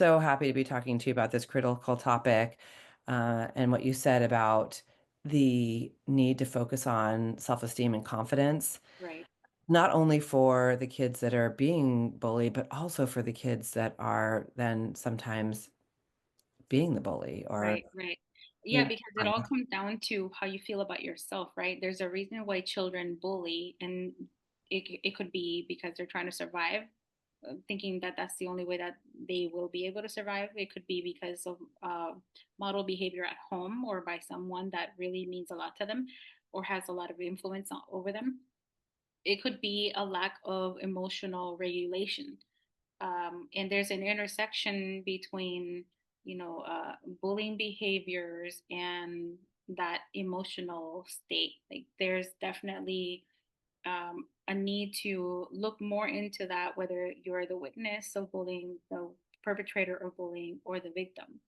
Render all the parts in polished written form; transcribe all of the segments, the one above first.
so happy to be talking to you about this critical topic, and what you said about the need to focus on self-esteem and confidence, Right, not only for the kids that are being bullied, but also for the kids that are then sometimes being the bully or right, right. Yeah, being because it all comes down to how you feel about yourself, right? There's a reason why children bully, and it could be because they're trying to survive, thinking that that's the only way that they will be able to survive. It could be because of model behavior at home or by someone that really means a lot to them or has a lot of influence over them. It could be a lack of emotional regulation. And there's an intersection between, bullying behaviors and that emotional state. Like there's definitely a need to look more into that, whether you're the witness of bullying, the perpetrator of bullying, or the victim.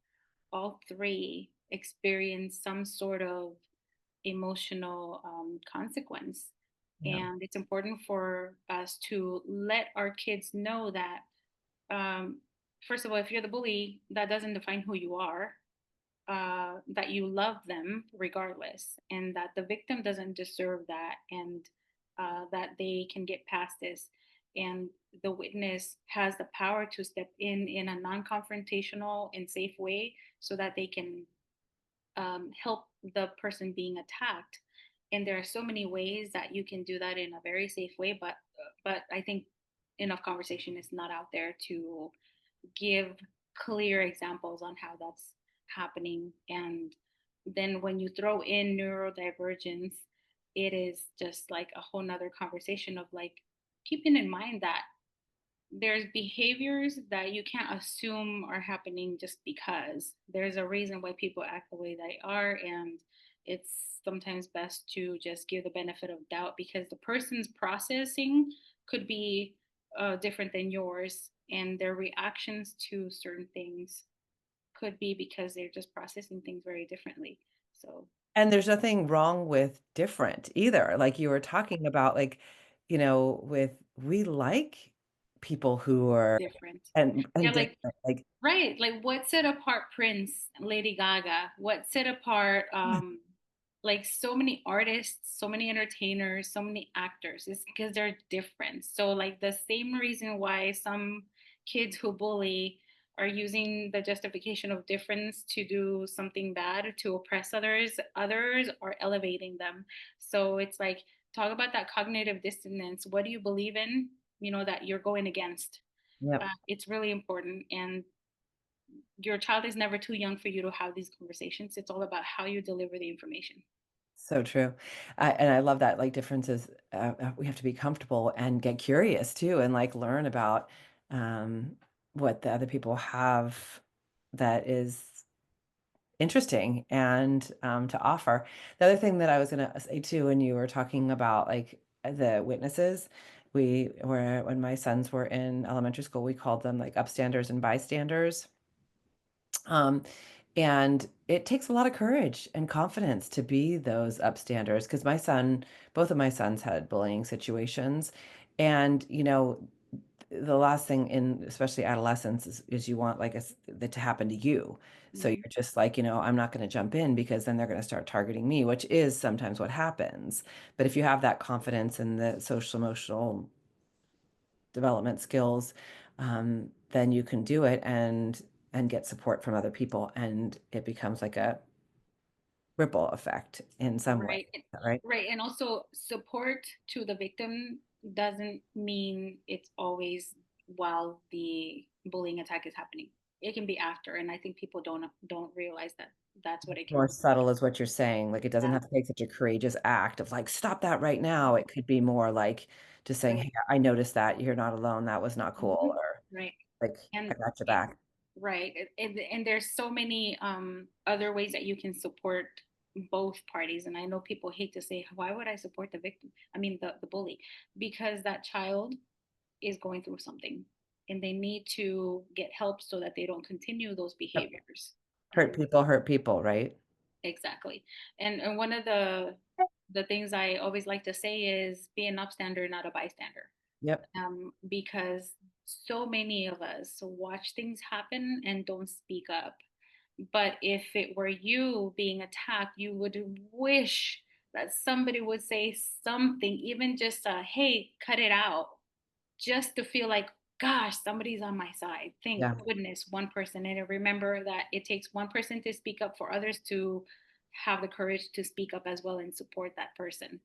All three experience some sort of emotional consequence. yeah, And it's important for us to let our kids know that, um, first of all, if you're the bully, that doesn't define who you are, that you love them regardless, and that the victim doesn't deserve that, and that they can get past this. And the witness has the power to step in a non confrontational and safe way so that they can help the person being attacked. And there are so many ways that you can do that in a very safe way, but I think enough conversation is not out there to give clear examples on how that's happening. And then when you throw in neurodivergence, it is just like a whole nother conversation of like keeping in mind that there's behaviors that you can't assume are happening just because there's a reason why people act the way they are. And it's sometimes best to just give the benefit of doubt because the person's processing could be different than yours, and their reactions to certain things could be because they're just processing things very differently. So and there's nothing wrong with different either. Like you were talking about, like, with we like people who are different. and Yeah, like different. Like, right. Like what set apart Prince, Lady Gaga? What set apart like so many artists, so many entertainers, so many actors? It's because they're different. So like the same reason why some kids who bully are using the justification of difference to do something bad to oppress others, others are elevating them. So it's like talk about that cognitive dissonance. What do you believe in? That you're going against. yep. It's really important, and your child is never too young for you to have these conversations. It's all about how you deliver the information. So true. And I love that, like, differences, we have to be comfortable and get curious too, and like learn about what the other people have that is interesting and to offer. The other thing that I was going to say too, when you were talking about like the witnesses, we were, when my sons were in elementary school, we called them like upstanders and bystanders. Um, and it takes a lot of courage and confidence to be those upstanders because both of my sons had bullying situations. And, the last thing in especially adolescence is you want like that to happen to you. So Mhm. you're just like, I'm not going to jump in because then they're going to start targeting me, which is sometimes what happens. But if you have that confidence and the social emotional development skills, then you can do it and get support from other people, and it becomes like a ripple effect in some way, Right. right? Right. And also support to the victim doesn't mean it's always while the bullying attack is happening. It can be after. And I think people don't realize that that's what it can More be. subtle is what you're saying. Like it doesn't Yeah. have to take such a courageous act of like, stop that right now. It could be more like just saying, Right. hey, I noticed that you're not alone. That was not cool. Mhm. Or Right. like, I And got your back. right. And there's so many other ways that you can support both parties. And I know people hate to say, why would I support the victim? I mean, the bully, because that child is going through something and they need to get help so that they don't continue those Yep. behaviors. And Hurt people, right? exactly. And one of the things I always like to say is be an upstander, not a bystander. Yep. Because so many of us watch things happen and don't speak up. But if it were you being attacked, you would wish that somebody would say something, even just a hey, cut it out, just to feel like, gosh, somebody's on my side. Thank Yeah. goodness one person. And I remember that it takes one person to speak up for others to have the courage to speak up as well and support that person.